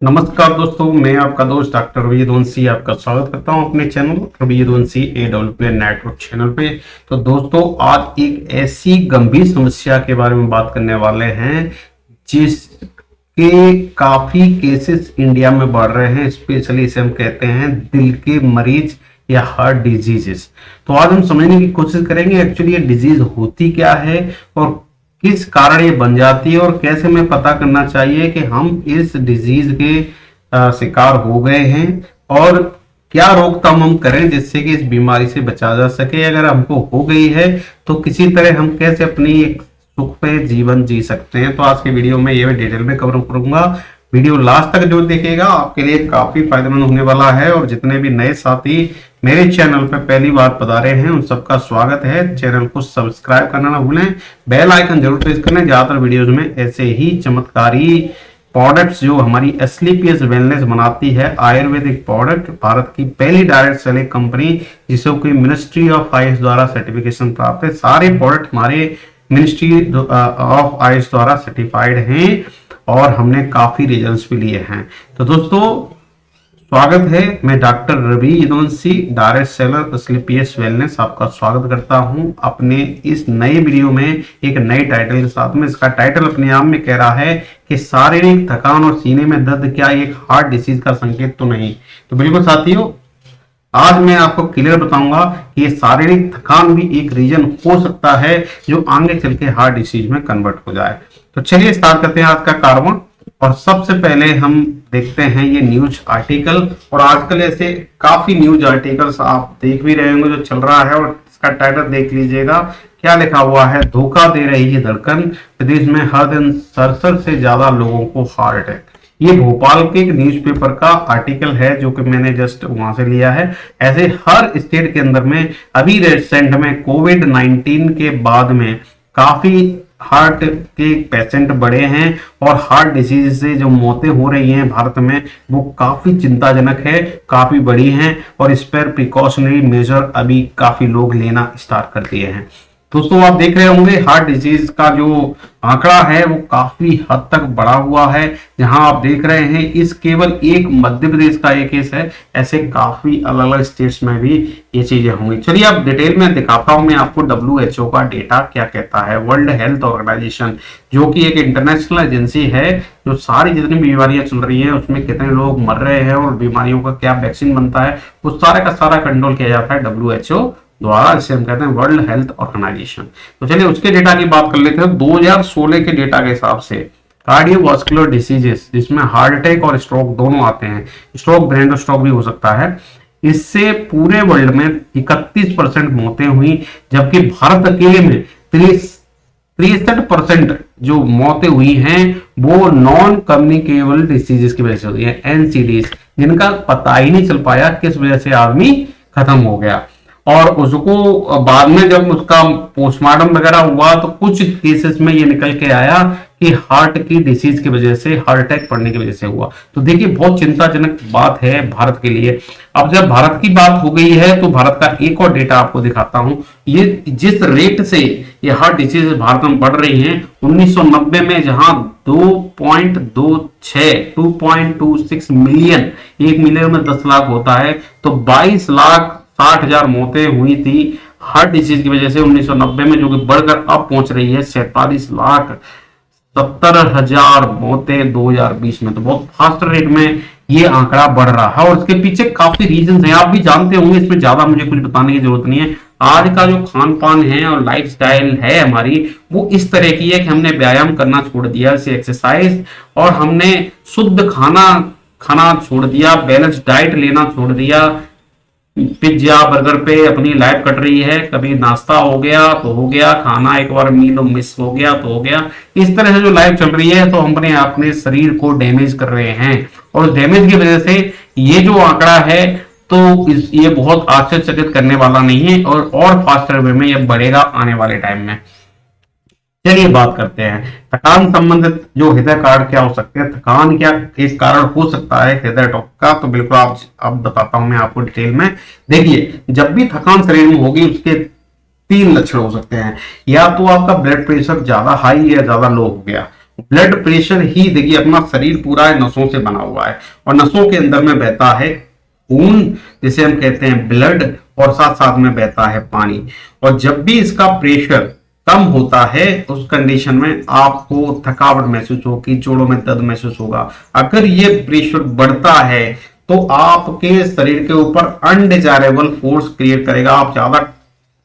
नमस्कार दोस्तों, मैं आपका दोस्त डॉक्टर रवि यदुवंशी आपका स्वागत करता हूं अपने channel Ravi Yaduvanshi AWPN network channel पे। तो दोस्तों, आज एक ऐसी गंभीर समस्या के बारे में बात करने वाले हैं जिसके काफी केसेस इंडिया में बढ़ रहे हैं। स्पेशली इसे हम कहते हैं दिल के मरीज या हार्ट डिजीजेस। तो आज हम समझने की कोशिश करेंगे एक्चुअली ये डिजीज होती क्या है और किस कारण ये बन जाती है और कैसे हमें पता करना चाहिए कि हम इस डिजीज के शिकार हो गए हैं और क्या रोकथाम हम करें जिससे कि इस बीमारी से बचा जा सके। अगर हमको हो गई है तो किसी तरह हम कैसे अपनी एक सुख पे जीवन जी सकते हैं। तो आज के वीडियो में ये डिटेल में कवर करूंगा। वीडियो लास्ट तक जो देखेगा आपके लिए काफी फायदेमंद होने वाला है। और जितने भी नए साथी मेरे चैनल पर पहली बार पधारे हैं उन सबका स्वागत है। चैनल को सब्सक्राइब करना ना भूलें, बेल आइकन जरूर प्रेस करें। ज्यादातर वीडियोस में ऐसे ही चमत्कारी प्रोडक्ट्स जो हमारी एसलीपीएस वेलनेस बनाती है, आयुर्वेदिक प्रोडक्ट, भारत की पहली डायरेक्ट सेलिंग कंपनी जिसको कि मिनिस्ट्री ऑफ आयुष द्वारा सर्टिफिकेशन प्राप्त है। सारे प्रोडक्ट हमारे मिनिस्ट्री ऑफ आयुष द्वारा सर्टिफाइड हैं और हमने काफी रिजल्ट्स भी लिए हैं। तो दोस्तों, स्वागत है। मैं doctor Ravi Yaduvanshi, direct seller SLPS wellness, आपका स्वागत करता हूं अपने इस नए वीडियो में एक नए टाइटल के साथ में। इसका टाइटल अपने आप में कह रहा है कि शारीरिक थकान और सीने में दर्द क्या एक हार्ट डिसीज का संकेत तो नहीं। तो बिल्कुल साथियों, आज मैं आपको क्लियर बताऊंगा कि ये शारीरिक थकान भी एक रीजन हो सकता है जो आगे चल के हार्ट डिसीज में कन्वर्ट हो जाए। तो चलिए स्टार्ट करते हैं आज का कार्बन। और सबसे पहले हम देखते हैं ये न्यूज आर्टिकल। और आजकल ऐसे काफी न्यूज आर्टिकल्स आप देख भी रहे होंगे जो चल रहा है। और इसका टाइटल देख लीजिएगा, क्या लिखा हुआ है। धोखा दे रही है धड़कन, प्रदेश में हर दिन 67 से ज्यादा लोगों को हार्ट अटैक। ये भोपाल के एक न्यूज़पेपर का आर्टिकल है जो कि मैंने जस्ट वहां से लिया है। ऐसे हर स्टेट के अंदर में अभी रिसेंट में कोविड-19 के बाद में काफी हार्ट के पेशेंट बढ़े हैं और हार्ट डिसीज से जो मौतें हो रही हैं भारत में वो काफी चिंताजनक है, काफी बड़ी हैं। और इस पर प्रिकॉशनरी मेजर अभी काफी लोग लेना स्टार्ट कर दिए हैं। दोस्तों, आप देख रहे होंगे हार्ट डिजीज का जो आंकड़ा है वो काफी हद तक बढ़ा हुआ है। जहां आप देख रहे हैं इस केवल एक मध्य प्रदेश का एक केस है, ऐसे काफी अलग अलग स्टेट्स में भी ये चीजें होंगी। चलिए अब डिटेल में दिखाता हूं मैं आपको WHO का डेटा क्या कहता है। वर्ल्ड हेल्थ ऑर्गेनाइजेशन जो कि एक इंटरनेशनल एजेंसी है जो सारी जितनी बीमारियां चल रही है उसमें कितने लोग मर रहे हैं और बीमारियों का क्या वैक्सीन बनता है वो सारा का सारा कंट्रोल किया जाता है WHO द्वारा, जिसे हम कहते हैं वर्ल्ड हेल्थ ऑर्गेनाइजेशन। तो चलिए उसके डेटा की बात कर लेते हैं। 2016 के डेटा के हिसाब से कार्डियोवास्कुलर डिसीजेस जिसमें हार्ट अटैक और स्ट्रोक दोनों आते हैं, स्ट्रोक ब्रेन स्ट्रोक भी हो सकता है, इससे पूरे वर्ल्ड में 31% मौतें हुई। जबकि भारत अकेले में 63% जो मौतें हुई हैं वो नॉन कम्युनिकेबल डिसीजेस की वजह से हुई है, NCDs, जिनका पता ही नहीं चल पाया किस वजह से आदमी खत्म हो गया। और उसको बाद में जब उसका पोस्टमार्टम वगैरह हुआ तो कुछ केसेस में ये निकल के आया कि हार्ट की डिसीज की वजह से, हार्ट अटैक पड़ने की वजह से हुआ। तो देखिए बहुत चिंताजनक बात है भारत के लिए। अब जब भारत की बात हो गई है तो भारत का एक और डेटा आपको दिखाता हूं। ये जिस रेट से ये हार्ट डिसीज भारत में बढ़ रही है, 1990 में जहां 2.26 मिलियन, 1 मिलियन में 10 लाख होता है, तो 22,60,000 मौतें हुई थी हार्ट डिसीज की वजह से 1990 में, जो कि बढ़कर अब पहुंच रही है 47,70,000 मौतें 2020 में। तो बहुत फास्ट रेट में ये आंकड़ा बढ़ रहा है और इसके पीछे काफी रीजंस हैं, आप भी जानते होंगे, इसमें ज्यादा मुझे कुछ बताने की जरूरत नहीं है। आज का जो खान पान है और लाइफस्टाइल है हमारी वो इस तरह की है कि हमने व्यायाम करना छोड़ दिया, जैसे एक्सरसाइज, और हमने शुद्ध खाना छोड़ दिया, बैलेंस डाइट लेना छोड़ दिया। पिज्जा बर्गर पे अपनी लाइफ कट रही है। कभी नाश्ता हो गया तो हो गया, खाना एक बार मील मिस हो गया तो हो गया। इस तरह से जो लाइफ चल रही है तो हम अपने शरीर को डैमेज कर रहे हैं और डैमेज की वजह से ये जो आंकड़ा है तो ये बहुत आश्चर्यचकित करने वाला नहीं है और फास्टर वे में ये बढ़ेगा आने वाले टाइम में। चलिए बात करते हैं थकान संबंधित जो हृदय कारण क्या हो सकते हैं। थकान क्या एक कारण हो सकता है हृदय अटैक का, तो बिल्कुल अब बताता हूं मैं आपको डिटेल में। देखिए, जब भी थकान शरीर में होगी उसके 3 लक्षण हो सकते हैं। या तो आपका ब्लड प्रेशर ज्यादा हाई या ज्यादा लो हो गया, ब्लड प्रेशर ही देखिए अपना शरीर पूरा है नसों से बना हुआ है और नसों के अंदर में बहता है खून जिसे हम कहते हैं ब्लड और साथ साथ में बहता है पानी। और जब भी इसका प्रेशर कम होता है उस कंडीशन में आपको थकावट महसूस होगी, जोड़ों में दर्द महसूस होगा। अगर ये प्रेशर बढ़ता है तो आपके शरीर के ऊपर अनडिजायरेबल फोर्स क्रिएट करेगा, आप ज्यादा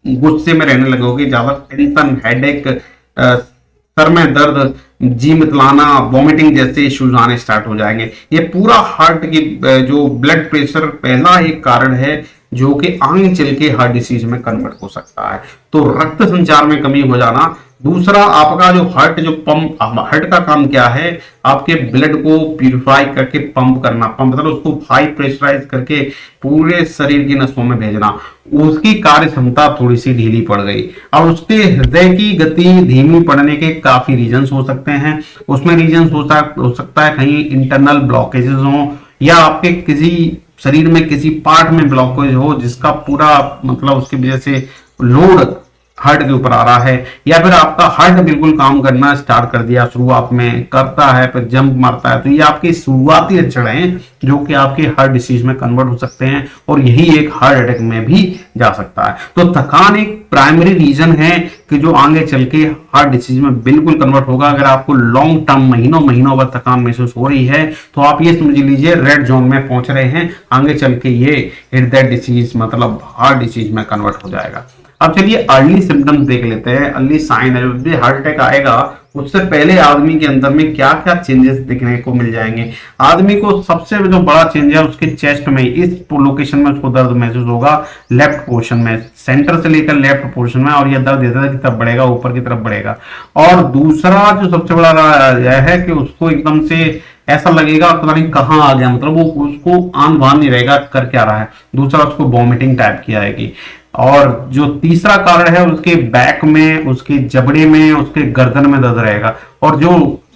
गुस्से में रहने लगोगे, ज्यादा टेंशन, हेडेक, सर में दर्द, जी मितलाना, वॉमिटिंग जैसे इश्यूज आने स्टार्ट हो जाएंगे। ये पूरा हार्ट की जो ब्लड प्रेशर पहला एक कारण है जो कि आगे चल के हार्ट डिसीज में कन्वर्ट हो सकता है। तो रक्त संचार में कमी हो जाना। दूसरा आपका जो हार्ट का काम क्या है, आपके ब्लड को प्यूरिफाई करके पंप करना, पंप मतलब उसको हाई प्रेशराइज करके पूरे शरीर की नसों में भेजना। उसकी कार्य क्षमता थोड़ी सी ढीली पड़ गई। अब उसके हृदय की गति धीमी पड़ने के काफी रीजंस हो सकते हैं। उसमें रीजंस हो सकता है कहीं इंटरनल ब्लॉकेजेस हो या आपके किसी शरीर में किसी पार्ट में ब्लॉकेज हो जिसका पूरा मतलब उसकी वजह से लोड हार्ट के ऊपर आ रहा है, या फिर आपका हार्ट बिल्कुल काम करना स्टार्ट कर दिया, शुरुआत में करता है फिर जंप मारता है। तो ये आपके शुरुआती लक्षण हैं जो कि आपके हार्ट डिसीज में कन्वर्ट हो सकते हैं और यही एक हार्ट अटैक में भी जा सकता है। तो थकान एक प्राइमरी रीजन है कि जो आगे चल के हार्ट डिसीज में बिल्कुल कन्वर्ट होगा। अगर आपको लॉन्ग टर्म महीनों बाद थकान महसूस हो रही है तो आप ये समझ लीजिए रेड जोन में पहुंच रहे हैं, आगे चल के ये हृदय डिसीज मतलब हार्ट डिसीज में कन्वर्ट हो जाएगा। अब चलिए अर्ली सिम्टम्स देख लेते हैं, अर्ली साइन है। जब भी हार्ट अटैक आएगा उससे पहले आदमी के अंदर में क्या क्या चेंजेस दिखने को मिल जाएंगे। आदमी को सबसे जो बड़ा चेंज है उसके चेस्ट में, इस लोकेशन में उसको दर्द महसूस होगा, लेफ्ट पोर्शन में, सेंटर से लेकर लेफ्ट पोर्शन में, और यह दर्द इधर की तरफ बढ़ेगा, ऊपर की तरफ बढ़ेगा। और दूसरा जो सबसे बड़ा यह है कि उसको एकदम से ऐसा लगेगा पता नहीं कहाँ आ गया, मतलब वो उसको आन बान नहीं रहेगा कर क्या रहा है। दूसरा उसको वॉमिटिंग टाइप की आएगी। और जो तीसरा कारण है उसके बैक में, उसके जबड़े में, उसके गर्दन में दर्द रहेगा, और जो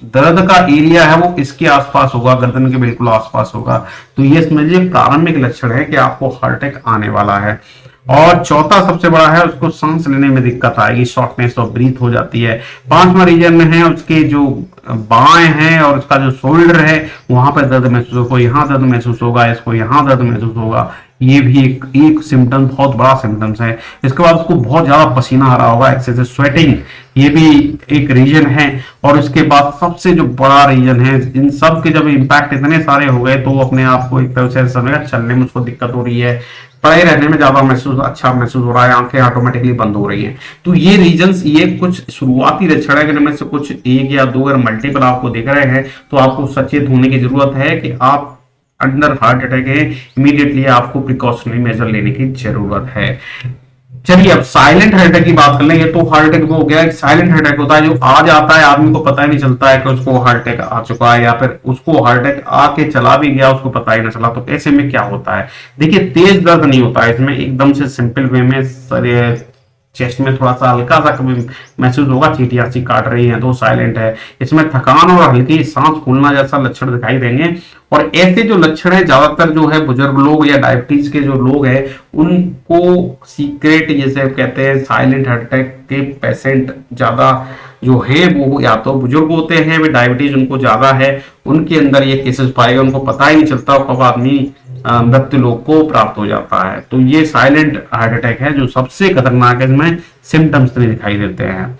दर्द का एरिया है वो इसके आसपास होगा, गर्दन के बिल्कुल आसपास होगा। तो ये समझिए प्रारंभिक लक्षण है कि आपको हार्ट अटैक आने वाला है। और चौथा सबसे बड़ा है उसको सांस लेने में दिक्कत आएगी, शॉर्टनेस ऑफ ब्रीथ हो जाती है। पांचवा रीजन में है उसके जो बाएं हैं और उसका जो शोल्डर है वहां पर दर्द महसूस होगा, यहाँ दर्द महसूस होगा, इसको यहाँ दर्द महसूस होगा। ये भी एक सिम्टम, बहुत बड़ा सिम्टम्स है। इसके बाद उसको बहुत ज्यादा पसीना आ रहा होगा, एक्सेसिव स्वेटिंग, ये भी एक रीजन है। और उसके बाद सबसे जो बड़ा रीजन है, इन सब के जब इम्पैक्ट इतने सारे हो गए तो अपने आप को एक तरह से समझेगा, चलने में उसको दिक्कत हो रही है, पड़े रहने में ज्यादा अच्छा महसूस हो रहा है, आंखें ऑटोमेटिकली बंद हो रही हैं। तो ये रीजंस, ये कुछ शुरुआती लक्षण है कि इनमें से कुछ एक या दो अगर मल्टीपल आपको दिख रहे हैं तो आपको सचेत होने की जरूरत है कि आप अंडर हार्ट अटैक है, इमीडिएटली आपको प्रिकॉशनरी मेजर लेने की जरूरत है। चलिए अब साइलेंट हार्ट अटैक की बात कर लें। ये तो हार्ट अटैक हो गया, एक साइलेंट हार्ट अटैक होता है जो आ जाता है, आदमी को पता ही नहीं चलता है कि उसको हार्ट अटैक आ चुका है, या फिर उसको हार्ट अटैक आके चला भी गया उसको पता ही नहीं चला। तो ऐसे में क्या होता है, देखिए तेज दर्द नहीं होता है इसमें, एकदम से सिंपल वे में चेस्ट में थोड़ा सा हल्का सा महसूस होगा, चींटियां सी काट रही हैं तो साइलेंट है। इसमें थकान और हल्की सांस फूलना जैसा लक्षण दिखाई देंगे। और ऐसे जो लक्षण है ज्यादातर जो है बुजुर्ग लोग या डायबिटीज के जो लोग हैं उनको सीक्रेट जैसे कहते हैं साइलेंट हार्ट अटैक के पेशेंट ज्यादा जो है वो या तो बुजुर्ग होते हैं, वे डायबिटीज उनको ज्यादा है, उनके अंदर ये केसेस पाएगा, उनको पता ही नहीं चलता कब आदमी मृत्यु लोग को प्राप्त हो जाता है। तो ये साइलेंट हार्ट अटैक है जो सबसे खतरनाक है, इसमें सिम्टम्स नहीं दिखाई देते हैं।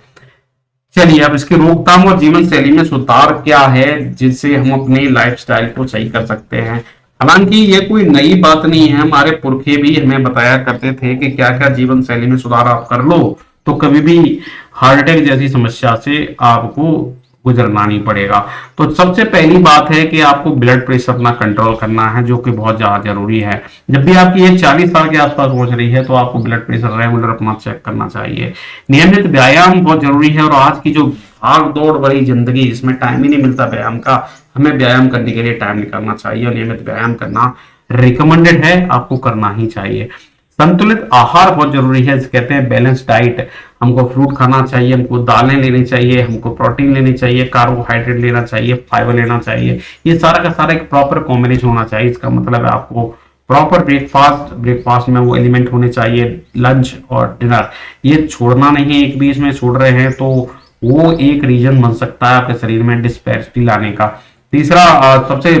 चलिए अब इसकी रोकथाम और जीवन शैली में सुधार क्या है जिससे हम अपनी लाइफस्टाइल को सही कर सकते हैं। हालांकि ये कोई नई बात नहीं है, हमारे पुरखे भी हमें बताया करते थे कि क्या क्या जीवन शैली में सुधार आप कर लो तो कभी भी हार्ट अटैक जैसी समस्या से आपको गुजरना नहीं पड़ेगा। तो सबसे पहली बात है कि आपको ब्लड प्रेशर अपना कंट्रोल करना है, जो कि बहुत ज्यादा जरूरी है। जब भी आपकी एज 40 साल के आसपास पहुंच रही है तो आपको ब्लड प्रेशर रेगुलर अपना चेक करना चाहिए। नियमित व्यायाम बहुत जरूरी है, और आज की जो भाग दौड़ भरी जिंदगी इसमें टाइम ही नहीं मिलता व्यायाम का, हमें व्यायाम करने के लिए टाइम निकालना चाहिए, और नियमित व्यायाम करना रिकमेंडेड है, आपको करना ही चाहिए। संतुलित आहार बहुत जरूरी है, कहते हैं बैलेंस डाइट। हमको फ्रूट खाना चाहिए, हमको दालें लेनी चाहिए, हमको प्रोटीन लेनी चाहिए, कार्बोहाइड्रेट लेना चाहिए, फाइबर लेना चाहिए। ये सारा का सारा एक प्रॉपर कॉम्बिनेशन होना चाहिए। इसका मतलब है आपको प्रॉपर ब्रेकफास्ट में वो एलिमेंट होने चाहिए, लंच और डिनर ये छोड़ना नहीं है। एक बीच में छोड़ रहे हैं तो वो एक रीजन बन सकता है आपके शरीर में डिस्पैरिटी लाने का। तीसरा सबसे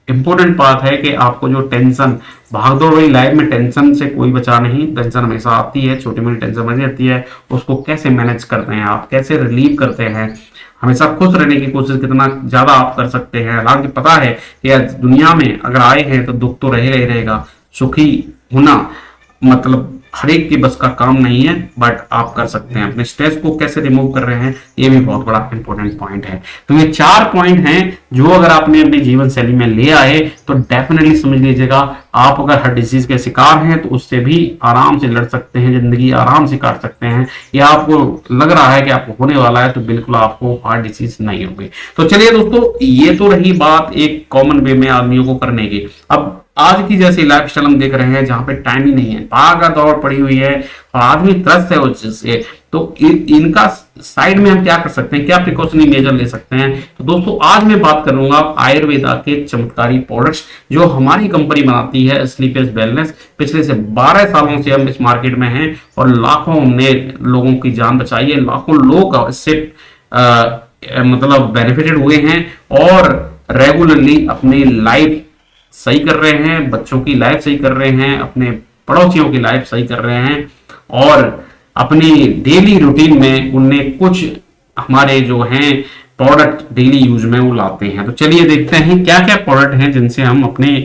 इंपॉर्टेंट बात है कि आपको जो टेंशन, भागदौड़ वाली लाइफ में टेंशन से कोई बचा नहीं, टेंशन हमेशा आती है, छोटी मोटी टेंशन बनी रहती है, उसको कैसे मैनेज करते हैं आप, कैसे रिलीव करते हैं, हमेशा खुश रहने की कोशिश कितना ज्यादा आप कर सकते हैं। हालांकि पता है कि आज दुनिया में अगर आए हैं तो दुख तो रहेगा ही रहेगा, सुखी होना मतलब हर एक के बस का काम नहीं है, बट आप कर सकते हैं। अपने स्ट्रेस को कैसे रिमूव कर रहे हैं, ये भी बहुत बड़ा इंपॉर्टेंट पॉइंट है। तो ये 4 पॉइंट हैं जो अगर आपने अपनी जीवन शैली में ले आए तो डेफिनेटली समझ लीजिएगा, आप अगर हार्ट डिजीज के शिकार हैं तो उससे भी आराम से लड़ सकते हैं, जिंदगी आराम से काट सकते हैं। या आपको लग रहा है कि आपको होने वाला है तो बिल्कुल आपको हार्ट डिजीज नहीं होगी। तो चलिए दोस्तों, ये तो रही बात एक कॉमन वे में आदमियों को करने की। अब आज की जैसी लाइफस्टाइल हम देख रहे हैं जहां पे टाइम ही नहीं है, भागा दौड़ पड़ी हुई है और आदमी त्रस्त है उस चीज से, तो इनका साइड में हम क्या कर सकते हैं, क्या प्रिकॉशनरी मेजर ले सकते हैं। तो दोस्तों आज मैं बात करूंगा आयुर्वेदा के चमत्कारी प्रोडक्ट्स जो हमारी कंपनी बनाती है, स्लीपियस वेलनेस। पिछले से 12 सालों से हम इस मार्केट में हैं और लाखों ने लोगों की जान बचाई है, लाखों लोग इससे मतलब बेनिफिटेड हुए हैं और रेगुलरली अपनी लाइफ सही कर रहे हैं, बच्चों की लाइफ सही कर रहे हैं, अपने पड़ोसियों की लाइफ सही कर रहे हैं और अपनी डेली रूटीन में उन्हें कुछ हमारे जो हैं प्रोडक्ट डेली यूज में वो लाते हैं। तो चलिए देखते हैं क्या क्या प्रोडक्ट हैं जिनसे हम अपने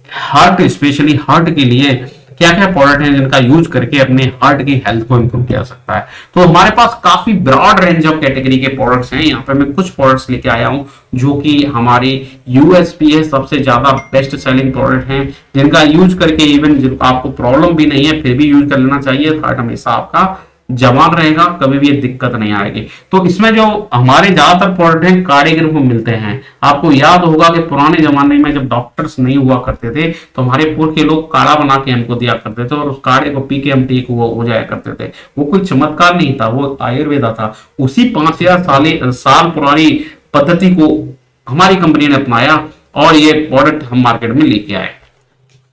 हार्ट, स्पेशली हार्ट के लिए क्या क्या प्रोडक्ट हैं जिनका यूज करके अपने हार्ट की हेल्थ को इंप्रूव किया सकता है। तो हमारे पास काफी ब्रॉड रेंज ऑफ कैटेगरी के प्रोडक्ट्स हैं। यहाँ पे मैं कुछ प्रोडक्ट्स लेके आया हूँ जो कि हमारी यूएसपी है, सबसे ज्यादा बेस्ट सेलिंग प्रोडक्ट हैं जिनका यूज करके इवन आपको प्रॉब्लम भी नहीं है फिर भी यूज कर लेना चाहिए। हार्ट हमेशा आपका जवान रहेगा, कभी भी ये दिक्कत नहीं आएगी। तो इसमें जो हमारे ज्यादातर प्रोडक्ट हैं कारीगर को मिलते हैं। आपको याद होगा कि पुराने जमाने में जब डॉक्टर्स नहीं हुआ करते थे तो हमारे पूर्व के लोग काढ़ा बना के हमको दिया करते थे और उस काढ़े को पी के हम ठीक हो जाया करते थे। वो कोई चमत्कार नहीं था, वो आयुर्वेदा था। उसी 5000 साल पुरानी पद्धति को हमारी कंपनी ने अपनाया और ये प्रोडक्ट हम मार्केट में लेके आए।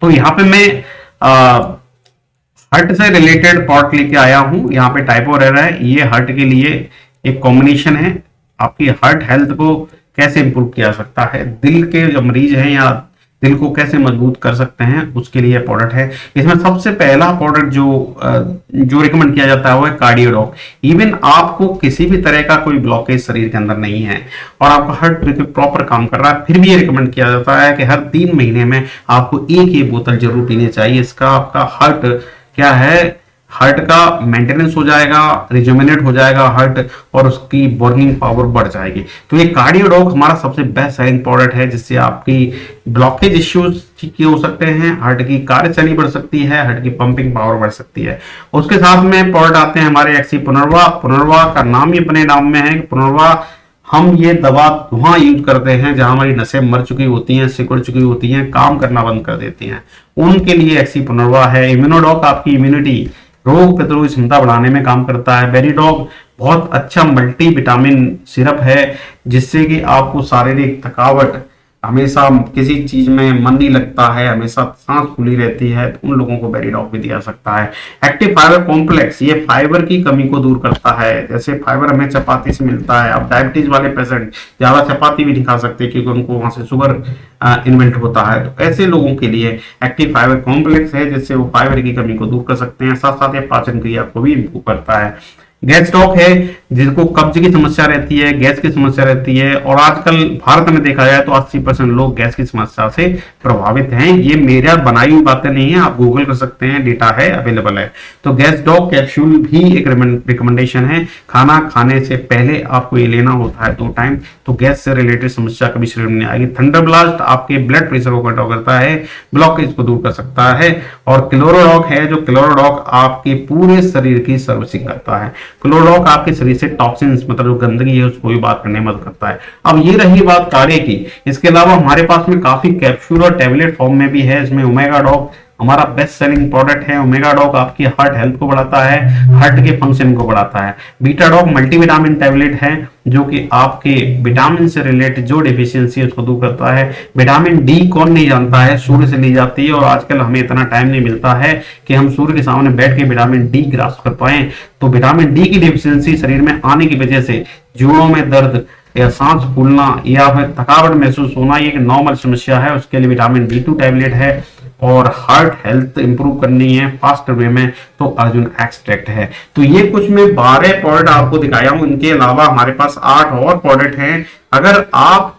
तो यहाँ पे मैं हार्ट से रिलेटेड प्रोडक्ट लेके आया हूं। यहाँ पे टाइपो रह रहा है, ये हार्ट के लिए एक कॉम्बिनेशन है। आपकी हार्ट हेल्थ को कैसे इंप्रूव किया सकता है, दिल के जो मरीज हैं या दिल को कैसे मजबूत कर सकते हैं, उसके लिए प्रोडक्ट है। इसमें सबसे पहला प्रोडक्ट जो रिकमेंड किया जाता है वो है कार्डियोडॉक। इवन आपको किसी भी तरह का कोई ब्लॉकेज शरीर के अंदर नहीं है और आपका हार्ट प्रॉपर काम कर रहा है, फिर भी ये रिकमेंड किया जाता है कि हर 3 महीने में आपको एक बोतल जरूर पीनी चाहिए। इसका आपका हार्ट क्या है, हार्ट का मेंटेनेंस हो जाएगा, रिजुमिनेट हो जाएगा हार्ट और उसकी बर्निंग पावर बढ़ जाएगी। तो ये कार्डियोडॉक हमारा सबसे बेस्ट सेलिंग प्रोडक्ट है जिससे आपकी ब्लॉकेज इश्यूज ठीक हो सकते हैं, हार्ट की कार्यशैली बढ़ सकती है, हार्ट की पंपिंग पावर बढ़ सकती है। उसके साथ में प्रोडक्ट आते हैं हमारे एक्सी पुनर्वा। पुनर्वा का नाम ही अपने नाम में है कि पुनर्वा हम ये दवा वहां यूज करते हैं जहां हमारी नसें मर चुकी होती हैं, सिकुड़ चुकी होती हैं, काम करना बंद कर देती हैं, उनके लिए एक्सी पुनर्वा है। इम्यूनोडॉक आपकी इम्यूनिटी, रोग प्रतिरोधक क्षमता बढ़ाने में काम करता है। बेरीडॉग बहुत अच्छा मल्टी विटामिन सिरप है जिससे कि आपको शारीरिक थकावट, हमेशा किसी चीज में मन नहीं लगता है, हमेशा सांस खुली रहती है, तो उन लोगों को बेरीडॉग भी दिया सकता है। एक्टिव फाइबर कॉम्प्लेक्स, ये फाइबर की कमी को दूर करता है। जैसे फाइबर हमें चपाती से मिलता है, अब डायबिटीज वाले पेशेंट ज्यादा चपाती भी नहीं खा सकते क्योंकि उनको वहां से शुगर इन्वेंट होता है, तो ऐसे लोगों के लिए एक्टिव फाइबर कॉम्प्लेक्स है जिससे वो फाइबर की कमी को दूर कर सकते हैं। साथ साथ ये पाचन क्रिया को भी इम्प्रूव करता है। गैस स्टॉक है जिनको कब्ज की समस्या रहती है, गैस की समस्या रहती है और आजकल भारत में देखा जाए तो 80% लोग गैस की समस्या से प्रभावित हैं। ये मेरा बनाई हुई बातें नहीं है, आप गूगल कर सकते हैं, डेटा है, अवेलेबल है। तो गैस डॉक कैप्सूल भी एक रिकमेंडेशन है। खाना खाने से पहले आपको ये लेना होता है 2 टाइम, तो गैस से रिलेटेड समस्या कभी शरीर में नहीं आएगी। थंडर ब्लास्ट आपके ब्लड प्रेशर को कंट्रोल करता है, ब्लॉकेज को दूर कर सकता है। और क्लोरोडॉक है, जो क्लोरोडॉक आपके पूरे शरीर की सर्विसिंग करता है। क्लोरोडॉक आपके शरीर से टॉक्सिन्स, मतलब जो गंदगी है उसको भी बात करने में मदद करता है। अब ये रही बात काढ़े की। इसके अलावा हमारे पास में काफी कैप्सूल और टैबलेट फॉर्म में भी है। इसमें ओमेगा डॉक हमारा बेस्ट सेलिंग प्रोडक्ट है। ओमेगा डॉग आपकी हार्ट हेल्थ को बढ़ाता है, हार्ट के फंक्शन को बढ़ाता है। बीटा डॉग मल्टीविटामिन टैबलेट है जो कि आपके विटामिन से रिलेटेड जो डिफिशियंसी है उसको दूर करता है। विटामिन डी कौन नहीं जानता है, सूर्य से ली जाती है और आजकल हमें इतना टाइम नहीं मिलता है कि हम सूर्य के सामने बैठ के विटामिन डी ग्रास्प कर पाए। तो विटामिन डी की डिफिशियंसी शरीर में आने की वजह से जोड़ों में दर्द या सांस फूलना या फिर थकावट महसूस होना, ये एक नॉर्मल समस्या है। उसके लिए विटामिन B2 टैबलेट है। और हार्ट हेल्थ इंप्रूव करनी है फास्ट वे में तो अर्जुन एक्सट्रैक्ट है। तो ये कुछ मैं 12 प्रोडक्ट आपको दिखाया हूं। इनके अलावा हमारे पास 8 और प्रोडक्ट हैं। अगर आप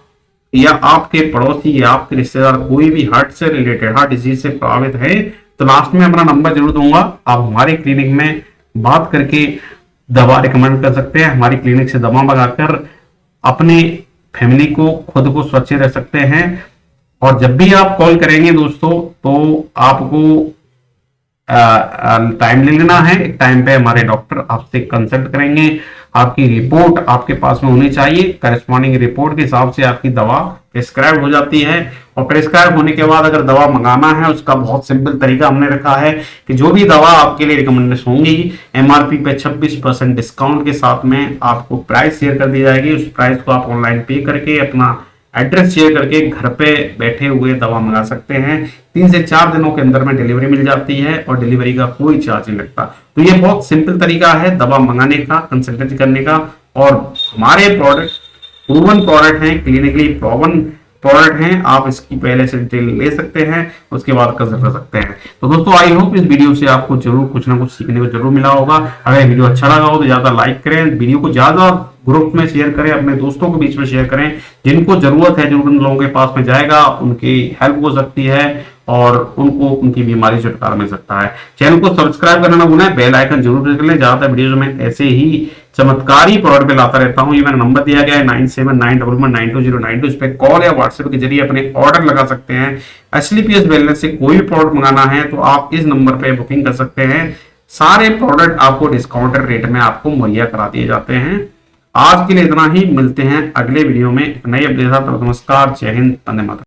या आपके पड़ोसी या आपके रिश्तेदार कोई भी हार्ट से रिलेटेड, हार्ट डिजीज से प्रभावित है, तो लास्ट में अपना नंबर जरूर दूंगा। आप हमारे क्लिनिक में बात करके दवा रिकमेंड कर सकते हैं। हमारी क्लिनिक से दवा मंगाकर अपने फैमिली को, खुद को स्वच्छ रह सकते हैं। और जब भी आप कॉल करेंगे दोस्तों तो आपको टाइम ले लेना है। एक टाइम पे हमारे डॉक्टर आपसे कंसल्ट करेंगे। आपकी रिपोर्ट आपके पास में होनी चाहिए। करस्पॉन्डिंग रिपोर्ट के हिसाब से आपकी दवा प्रिस्क्राइब हो जाती है। और प्रिस्क्राइब होने के बाद अगर दवा मंगाना है, उसका बहुत सिंपल तरीका हमने रखा है कि जो भी दवा आपके लिए रिकमेंडेशन होंगी, MRP पे 26% डिस्काउंट के साथ में आपको प्राइस शेयर कर दी जाएगी। उस प्राइस को आप ऑनलाइन पे करके अपना एड्रेस शेयर करके घर पे बैठे हुए दवा मंगा सकते हैं। 3 से 4 दिनों के अंदर में डिलीवरी मिल जाती है और डिलीवरी का कोई चार्ज नहीं लगता। तो ये बहुत सिंपल तरीका है दवा मंगाने का, कंसल्टेंसी करने का। और हमारे प्रोडक्ट प्रूवन प्रोडक्ट हैं, क्लिनिकली प्रूवन प्रोडक्ट हैं। आप इसकी पहले से डिटेल ले सकते हैं, उसके बाद कंसल्ट कर सकते हैं। तो दोस्तों आई होप इस वीडियो से आपको जरूर कुछ ना कुछ सीखने को जरूर मिला होगा। अगर वीडियो अच्छा लगा हो तो ज्यादा लाइक करें, वीडियो को ज्यादा ग्रुप में शेयर करें, अपने दोस्तों के बीच में शेयर करें। जिनको जरूरत है, जो उन लोगों के पास में जाएगा, उनकी हेल्प हो सकती है और उनको उनकी बीमारी से छुटकारा मिल सकता है। चैनल को सब्सक्राइब करना ना भूलें, बेल आइकन जरूर क्लिक कर लें। ज्यादातर वीडियो में ऐसे ही चमत्कारी प्रोडक्ट पे लाता रहता हूं। ये मेरा नंबर दिया गया है 9791920992। इस पे कॉल या व्हाट्सएप के जरिए अपने ऑर्डर लगा सकते हैं। एसलीपीएस वेलनेस से कोई भी प्रोडक्ट मंगाना है तो आप इस नंबर पे बुकिंग कर सकते हैं। सारे प्रोडक्ट आपको डिस्काउंटेड रेट में आपको मुहैया करा दिए जाते हैं। आज के लिए इतना ही, मिलते हैं अगले वीडियो में एक नई अपडेट के साथ। नमस्कार, जय हिंद, वंदे मातरम।